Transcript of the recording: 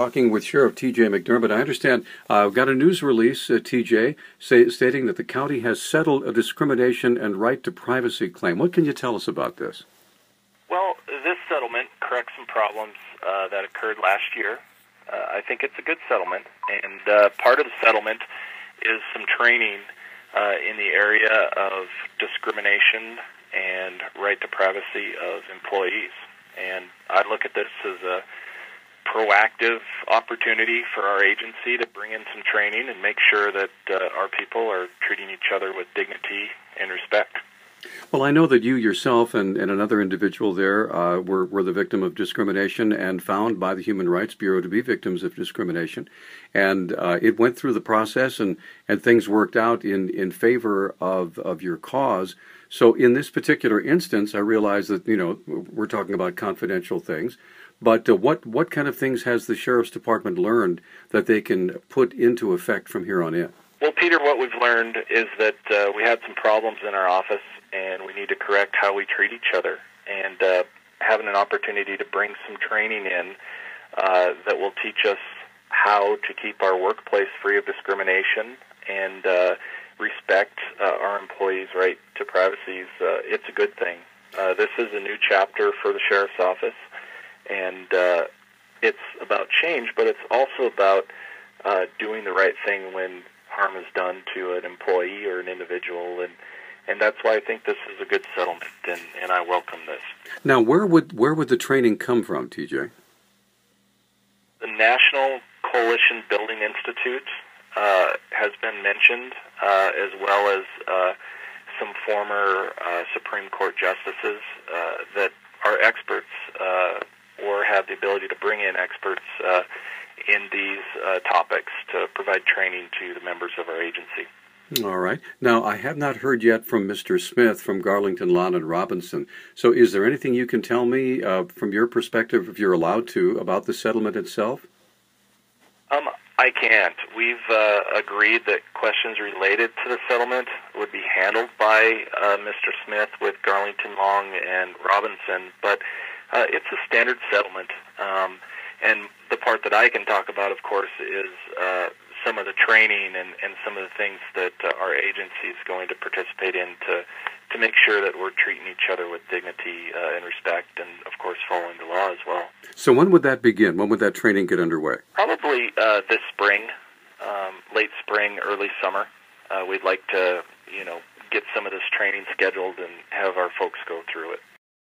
Talking with Sheriff T.J. McDermott. I understand we've got a news release, T.J., stating that the county has settled a discrimination and right to privacy claim. What can you tell us about this? Well, this settlement corrects some problems that occurred last year. I think it's a good settlement, and part of the settlement is some training in the area of discrimination and right to privacy of employees. And I look at this as a proactive opportunity for our agency to bring in some training and make sure that our people are treating each other with dignity and respect. Well, I know that you yourself and another individual there were the victim of discrimination and found by the Human Rights Bureau to be victims of discrimination. And it went through the process and things worked out in favor of your cause. So in this particular instance, I realize that, we're talking about confidential things. But what kind of things has the Sheriff's Department learned that they can put into effect from here on in? Well, Peter, what we've learned is that we had some problems in our office, and we need to correct how we treat each other. And having an opportunity to bring some training in that will teach us how to keep our workplace free of discrimination and respect our employees' right to privacy, it's a good thing. This is a new chapter for the Sheriff's Office. And it's about change, but it's also about doing the right thing when harm is done to an employee or an individual, and that's why I think this is a good settlement, and I welcome this. Now, where would the training come from, TJ? The National Coalition Building Institute has been mentioned, as well as some former Supreme Court justices that are experts or have the ability to bring in experts in these topics to provide training to the members of our agency. All right. Now, I have not heard yet from Mr. Smith from Garlington, Lawn and Robinson. So is there anything you can tell me from your perspective, if you're allowed to, about the settlement itself? I can't. We've agreed that questions related to the settlement would be handled by Mr. Smith with Garlington, Long, and Robinson, but it's a standard settlement, and the part that I can talk about, of course, is some of the training and some of the things that our agency is going to participate in to make sure that we're treating each other with dignity and respect, and, of course, following the law as well. So when would that begin? When would that training get underway? Probably this spring, late spring, early summer. We'd like to, get some of this training scheduled and have our folks go through it.